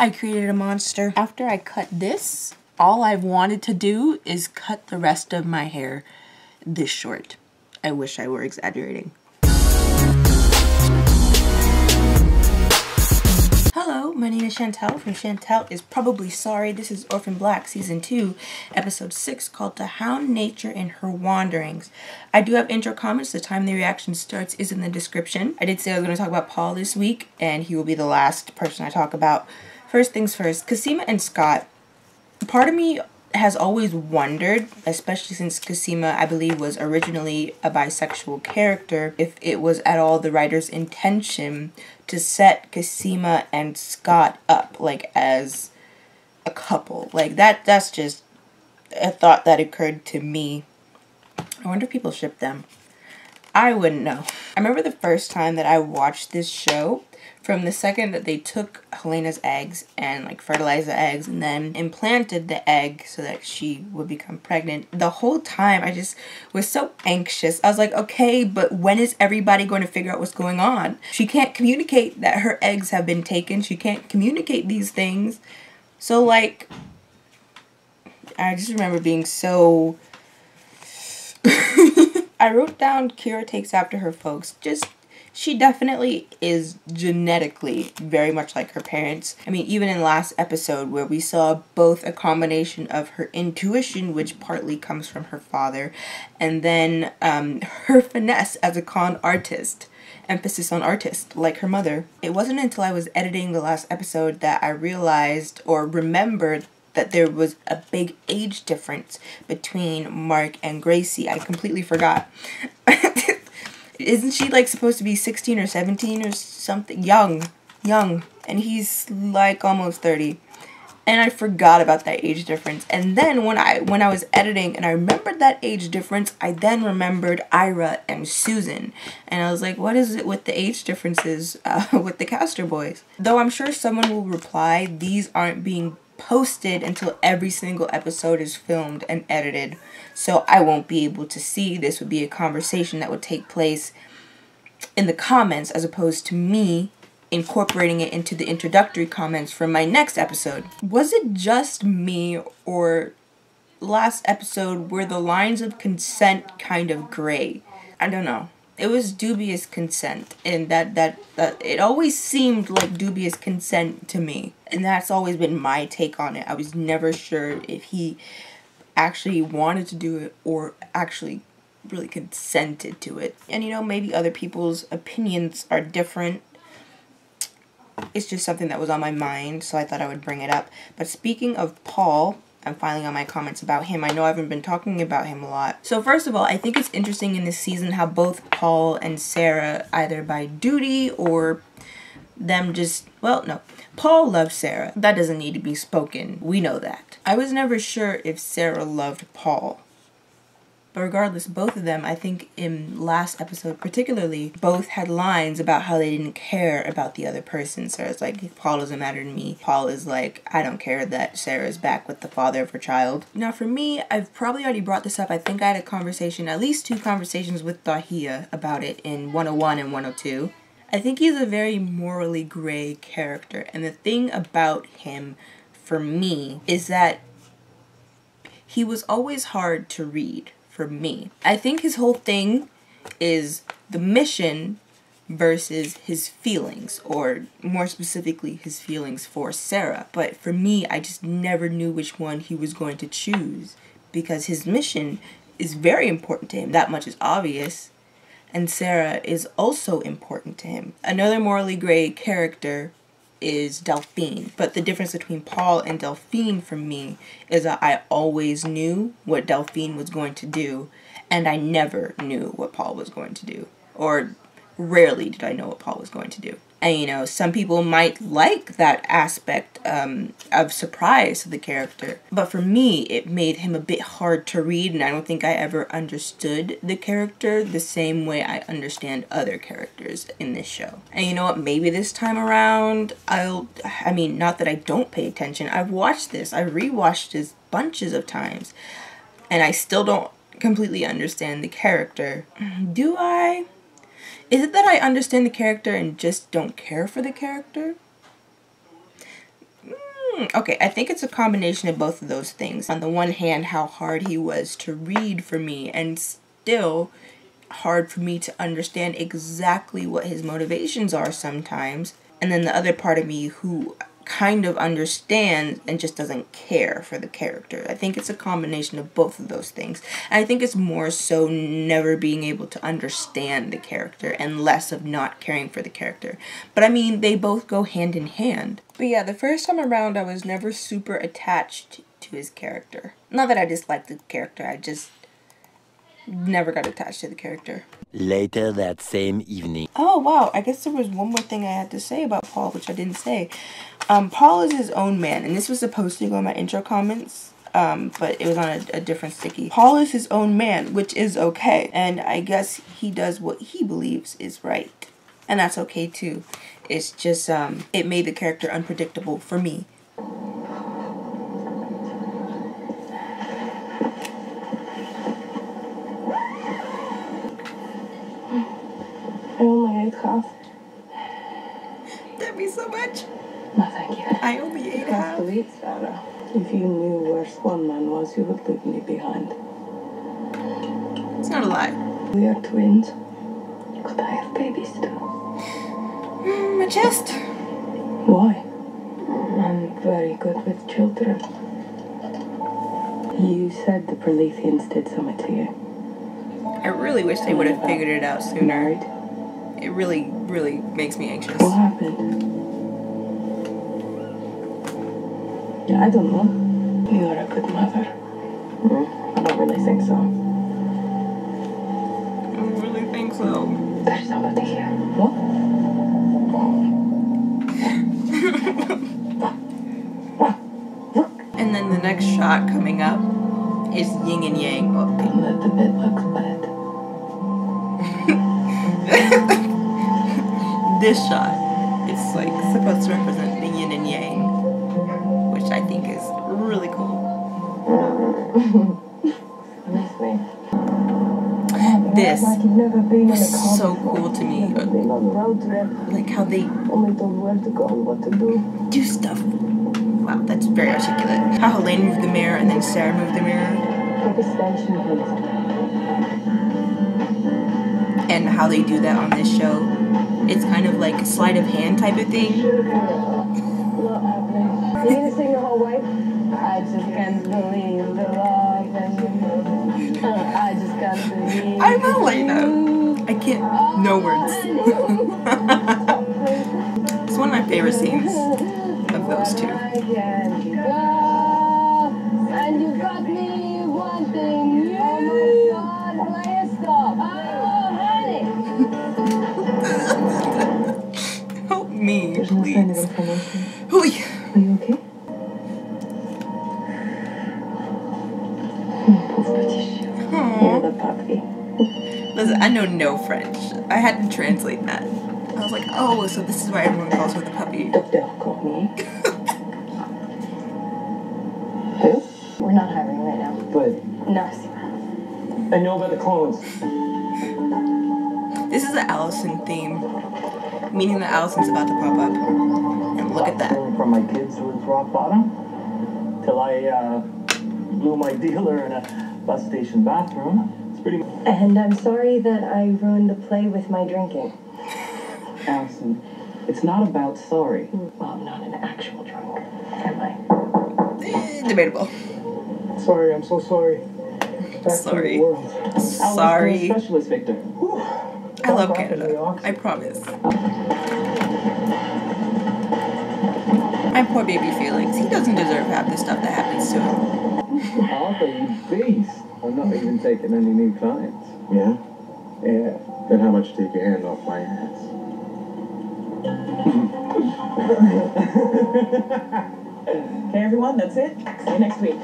I created a monster. After I cut this, all I've wanted to do is cut the rest of my hair this short. I wish I were exaggerating. Hello, my name is Shantel from Shantel Is Probably Sorry. This is Orphan Black Season 2, Episode 6, called The Hound, Nature, and Her Wanderings. I do have intro comments. The time the reaction starts is in the description. I did say I was going to talk about Paul this week, and he will be the last person I talk about. First things first, Cosima and Scott. Part of me has always wondered, especially since Cosima, I believe, was originally a bisexual character, if it was at all the writer's intention to set Cosima and Scott up, like, as a couple. Like, that's just a thought that occurred to me. I wonder if people ship them. I wouldn't know. I remember the first time that I watched this show, from the second that they took Helena's eggs and like fertilized the eggs and then implanted the egg so that she would become pregnant. The whole time I just was so anxious. I was like, okay, but when is everybody going to figure out what's going on? She can't communicate that her eggs have been taken. She can't communicate these things. So like, I just remember being so... I wrote down Kira takes after her folks. She definitely is genetically very much like her parents. I mean, even in last episode where we saw both a combination of her intuition, which partly comes from her father, and then her finesse as a con artist. Emphasis on artist, like her mother. It wasn't until I was editing the last episode that I realized or remembered that there was a big age difference between Mark and Gracie. I completely forgot. Isn't she like supposed to be 16 or 17 or something? Young. And he's like almost 30. And I forgot about that age difference. And then when I was editing and I remembered that age difference, I then remembered Ira and Susan. And I was like, what is it with the age differences with the Castor boys? Though I'm sure someone will reply, these aren't being posted until every single episode is filmed and edited, so I won't be able to see. This would be a conversation that would take place in the comments as opposed to me incorporating it into the introductory comments from my next episode. Was it just me, or last episode were the lines of consent kind of gray? I don't know. It was dubious consent, and that it always seemed like dubious consent to me. And that's always been my take on it. I was never sure if he actually wanted to do it or actually really consented to it. And you know, maybe other people's opinions are different. It's just something that was on my mind, so I thought I would bring it up. But speaking of Paul, I'm filing on my comments about him. I know I haven't been talking about him a lot. So first of all, I think it's interesting in this season how both Paul and Sarah, either by duty or them just, well, no. Paul loves Sarah. That doesn't need to be spoken. We know that. I was never sure if Sarah loved Paul. But regardless, both of them, I think in last episode particularly, both had lines about how they didn't care about the other person. Sarah's like, Paul doesn't matter to me. Paul is like, I don't care that Sarah's back with the father of her child. Now for me, I've probably already brought this up. I think I had a conversation, at least 2 conversations with Dahia about it in 101 and 102. I think he's a very morally gray character. And the thing about him, for me, is that he was always hard to read. For me, I think his whole thing is the mission versus his feelings, or more specifically his feelings for Sarah. But for me, I just never knew which one he was going to choose, because his mission is very important to him. That much is obvious. And Sarah is also important to him. Another morally gray character is Delphine. But the difference between Paul and Delphine for me is that I always knew what Delphine was going to do, and I never knew what Paul was going to do. Or rarely did I know what Paul was going to do. And you know, some people might like that aspect of surprise to the character. But for me, it made him a bit hard to read, and I don't think I ever understood the character the same way I understand other characters in this show. And you know what, maybe this time around, I mean, not that I don't pay attention. I've watched this, I rewatched this bunches of times, and I still don't completely understand the character. Do I? Is it that I understand the character and just don't care for the character? Okay, I think it's a combination of both of those things. On the one hand, how hard he was to read for me, and still hard for me to understand exactly what his motivations are sometimes. And then the other part of me who kind of understands and just doesn't care for the character. I think it's a combination of both of those things. And I think it's more so never being able to understand the character and less of not caring for the character. But I mean, they both go hand in hand. But yeah, the first time around, I was never super attached to his character. Not that I disliked the character, I just never got attached to the character. Later that same evening. Oh wow, I guess there was one more thing I had to say about Paul, which I didn't say. Paul is his own man, and this was supposed to go in my intro comments, but it was on a different sticky. Paul is his own man, which is okay, and I guess he does what he believes is right, and that's okay too. It's just, it made the character unpredictable for me. I only ate half. That'd be so much. No, thank you. I only ate half. Believe, Sarah. If you knew where Swan Man was, you would leave me behind. It's not a lie. We are twins. Could I have babies too? My chest. Why? I'm very good with children. You said the Proletheans did something to you. I really wish they would have figured it out sooner. Married? It really, really makes me anxious. What happened? I don't know. You are a good mother. I don't really think so. I really think so. There's somebody here. What? Look. And then the next shot coming up is yin and yang. Let the bed looks bad. This shot is like supposed to represent the yin and yang, which I think is really cool. This was so cool to me. Like how they only told where to go and what to do stuff. Wow, that's very articulate. How Helene moved the mirror and then Sarah moved the mirror. And how they do that on this show. It's kind of like a sleight of hand type of thing. You need to sing the whole way? I just can't believe the love and I just can't believe. I'm Elena. I can't. No words. It's one of my favorite scenes of those two. And you got me wanting you. Oh my God, play a stop. Help me, There's no sign of please. inflammation. Are Are you okay? You're the puppy. Listen, I know no French. I had to translate that. I was like, oh, so this is why everyone calls her the puppy. Doctor called me. Who? We're not hiring right now. But No. I know about the clones. This is an Allison theme, meaning that Allison's about to pop up. And look at that. From my kids was rock bottom till I blew my dealer in a bus station bathroom. It's pretty. And I'm sorry that I ruined the play with my drinking. Allison, it's not about sorry. Well, I'm not an actual drunk, am I? Debatable. Sorry, I'm so sorry. Back Sorry. to the world. Sorry. Specialist Victor. I love Canada. I promise. My poor baby Felix. He doesn't deserve half the stuff that happens to him. Arthur, you beast. I'm not even taking any new clients. Yeah? Yeah. Then how much take your hand off my ass? Okay, everyone, that's it. See you next week.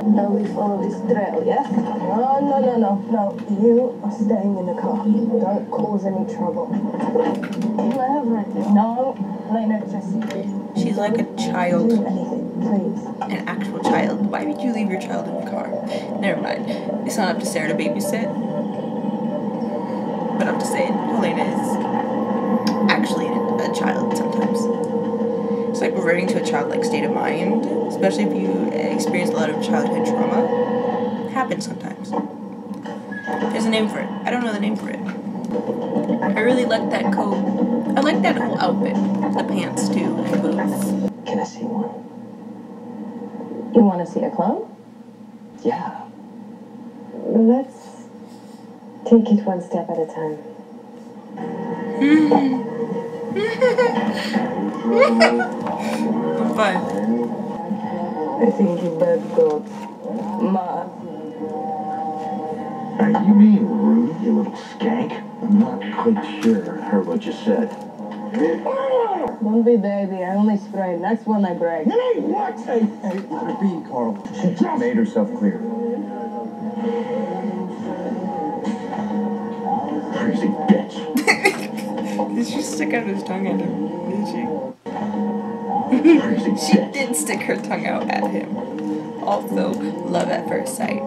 Now we follow this trail, yes? No. You are staying in the car. Don't cause any trouble. No, Lena, just She's like a child. do anything, please. An actual child. Why would you leave your child in the car? Never mind. It's not up to Sarah to babysit. But I'm just saying, Helena is actually a child sometimes. It's like reverting to a childlike state of mind, especially if you experience a lot of childhood trauma. It happens sometimes. There's a name for it. I don't know the name for it. I really like that coat. I like that whole outfit. The pants too, and boots. Can I see one? You want to see a clown? Yeah. Let's take it one step at a time. I'm fine. I think you bad thoughts. Ma. Are you being rude, you little skank? I'm not quite sure I heard what you said. Don't be baby, I only spray. Next one I break. Hey, what? Hey, let her be, Carl. She just made herself clear. Crazy bitch. Did she stick out his tongue at him? Did Crazy she? She bitch. did stick her tongue out at him. Also, love at first sight.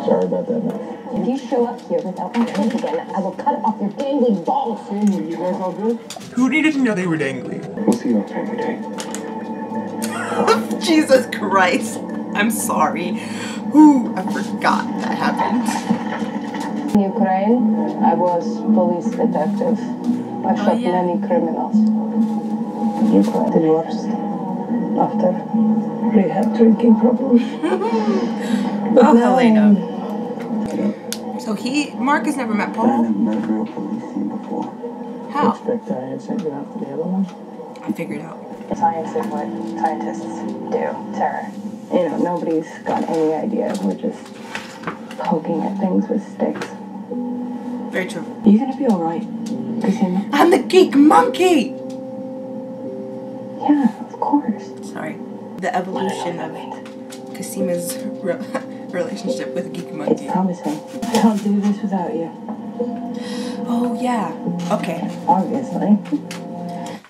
Sorry about that, man. If you show up here without my hands again, I will cut off your dangling balls. You guys all good? Who needed to know they were dangly? We'll see you on family day. Jesus Christ. I'm sorry. Ooh, I forgot that happened. In Ukraine, I was police detective. I shot many criminals. Ukraine. The worst. After rehab drinking problems. Oh, Helena. So Mark has never met I Paul? never met a real police scene before. How? Expect I had sent you after the other one? I figured out. Science is what scientists do, Sarah. You know, nobody's got any idea. We're just poking at things with sticks. Very true. Are you gonna be alright, Christina? I'm the geek monkey! Yeah, of course. Sorry. The evolution of Casima's relationship with Geek Monkey. It's promising. I can't do this without you. Oh, yeah. Okay. Obviously.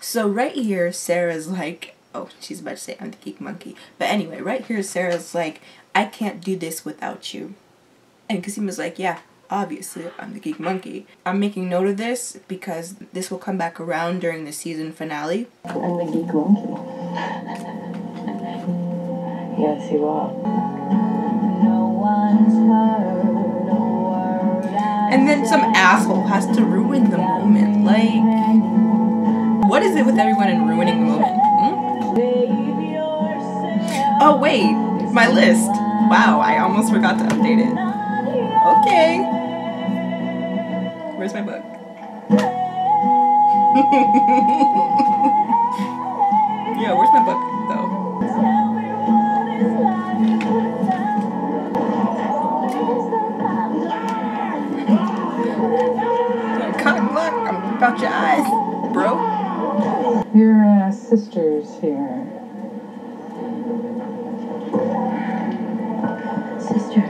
So right here, Sarah's like, oh, she's about to say I'm the Geek Monkey. But anyway, right here, Sarah's like, I can't do this without you. And Casima's like, yeah, obviously, I'm the Geek Monkey. I'm making note of this because this will come back around during the season finale. I'm the geek monkey. Yes, you are. And then some asshole has to ruin the moment. Like, what is it with everyone in ruining the moment? Oh, wait, my list. Wow, I almost forgot to update it. Okay. Where's my book? Yeah, where's my book, though? Cotton block, I'm about your eyes, bro. Your sister's here. Sister.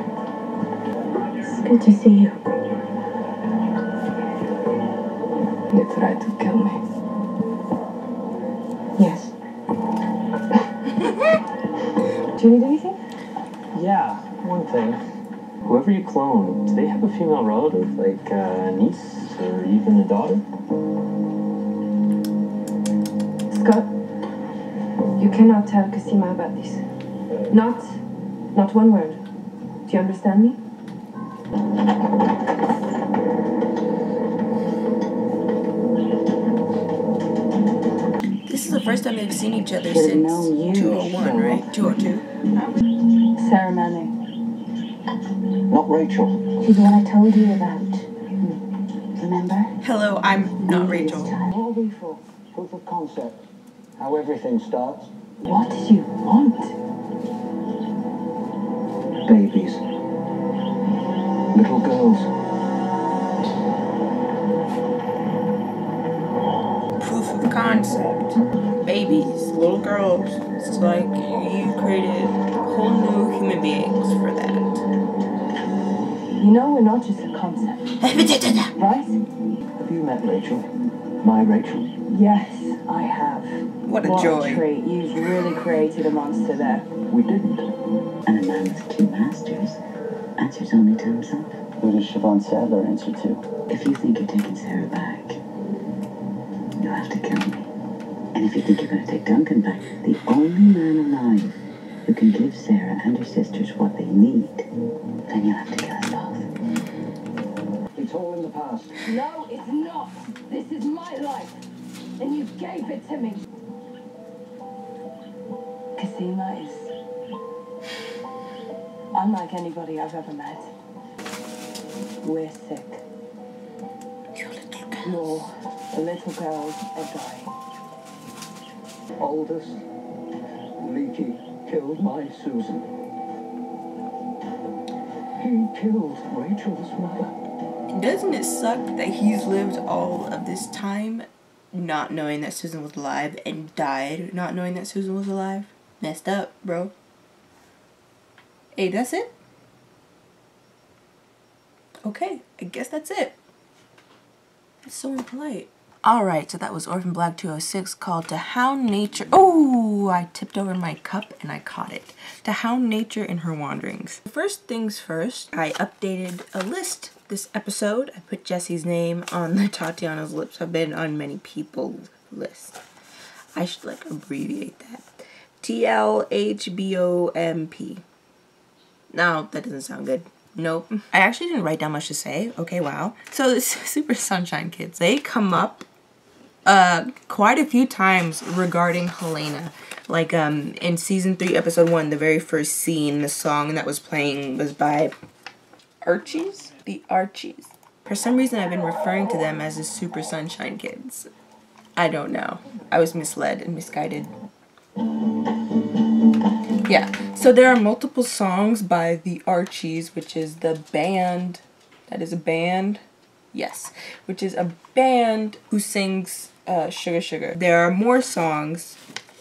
It's good to see you. You tried to kill me. Yes. Do you need anything? Yeah, one thing. Whoever you clone, do they have a female relative, like a niece or even a daughter? Scott, you cannot tell Cosima about this. Not one word. Do you understand me? This is the first time they've seen each other since 201, right? 202. Sarah Manning. Not Rachel. She's the one I told you about. Remember? Hello, I'm not Rachel. What are we for? Proof of concept. How everything starts. What do you want? Babies. Little girls. Proof of concept. Babies, little girls. It's like you created whole new human beings for that. You know we're not just a concept. Right? Have you met Rachel? My Rachel? Yes, I have. What a joy. Treat. You've really created a monster there. We didn't. And a man with two masters answers only to himself. Who does Siobhan Sadler answer to? If you think you're taking Sarah back, you'll have to kill me. And if you think you're going to take Duncan back, the only man alive who can give Sarah and her sisters what they need, then you'll have to kill us both. It's all in the past. No, it's not. This is my life. And you gave it to me. Cosima is unlike anybody I've ever met. We're sick. You're the little girls are dying. Aldous, Leaky killed my Susan. He killed Rachel's mother. Doesn't it suck that he's lived all of this time not knowing that Susan was alive and died not knowing that Susan was alive? Messed up, bro. Hey, that's it? Okay, I guess that's it. That's so impolite. Alright, so that was Orphan Black 206 called To Hound Nature. Oh, I tipped over my cup and I caught it. To Hound Nature in Her Wanderings. First things first, I updated a list this episode. I put Jesse's name on the Tatiana's Lips Have Been on Many People's list. I should like abbreviate that. TLHBOMP. No, that doesn't sound good. Nope. I actually didn't write down much to say. Okay, wow. So this Super Sunshine Kids, they come up quite a few times regarding Helena. Like in season 3, episode 1, the very first scene, the song that was playing was by Archies? The Archies. For some reason I've been referring to them as the Super Sunshine Kids. I don't know. I was misled and misguided. Yeah, so there are multiple songs by the Archies, which is the band, that is a band, yes, which is a band who sings Sugar Sugar. There are more songs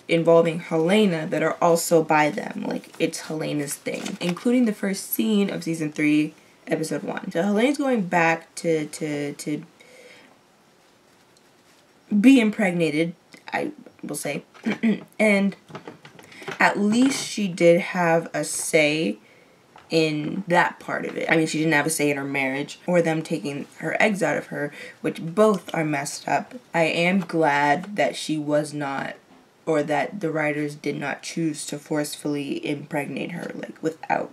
involving Helena that are also by them, like it's Helena's thing, including the first scene of season 3, episode 1. So Helena's going back to be impregnated, I will say, and at least she did have a say in that part of it. I mean, she didn't have a say in her marriage or them taking her eggs out of her, which both are messed up. I am glad that she was not, or that the writers did not choose to forcefully impregnate her, like, without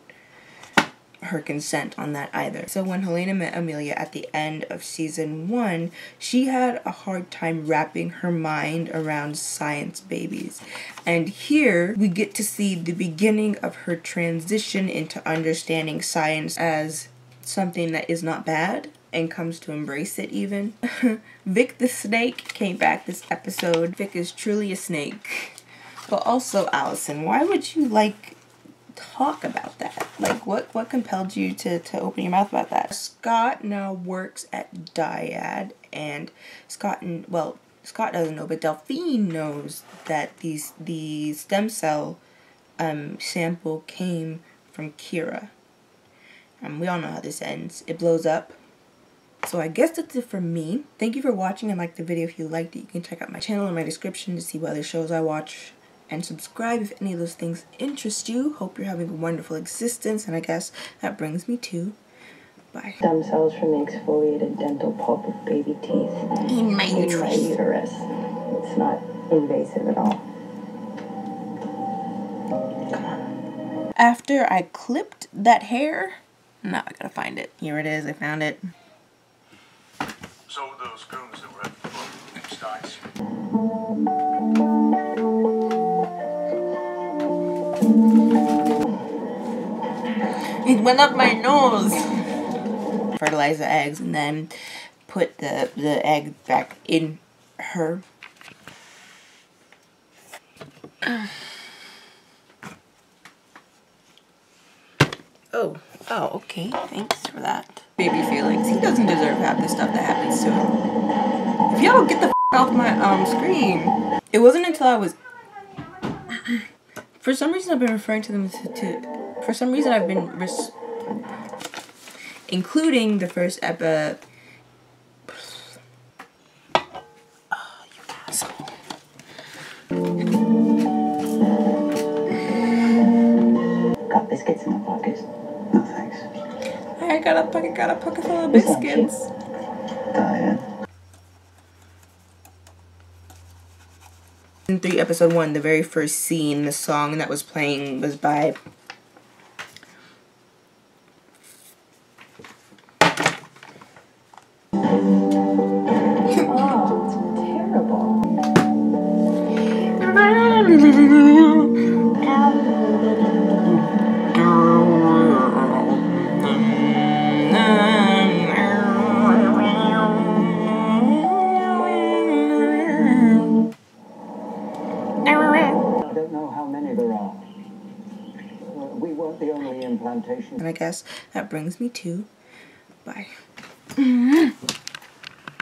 her consent on that either. So when Helena met Amelia at the end of season 1, she had a hard time wrapping her mind around science babies. And here we get to see the beginning of her transition into understanding science as something that is not bad and comes to embrace it even. Vic the snake came back this episode. Vic is truly a snake. But also, Allison, why would you talk about that? Like, what compelled you to open your mouth about that? Scott now works at Dyad, and Scott doesn't know, but Delphine knows that the stem cell sample came from Kira. We all know how this ends. It blows up. So I guess that's it from me. Thank you for watching, and like the video if you liked it. You can check out my channel in my description to see what other shows I watch. And subscribe if any of those things interest you. Hope you're having a wonderful existence. And I guess that brings me to bye. Stem cells from the exfoliated dental pulp of baby teeth In my uterus. It's not invasive at all. Come on. After I clipped that hair, now I gotta find it. Here it is. I found it. So those goons that were at the club, Steins. It went up my nose. Fertilize the eggs and then put the egg back in her. Oh, okay. Thanks for that. Baby Felix, he doesn't deserve half the stuff that happens to him. If y'all get the off my screen. It wasn't until I was... For some reason I've been referring to them for some reason I've been including the first episode. Oh, you asshole. Got biscuits in my pocket. No thanks. I got a pocket full of biscuits. Diane. In 3 episode 1, the very first scene, the song that was playing was by and I guess that brings me to bye.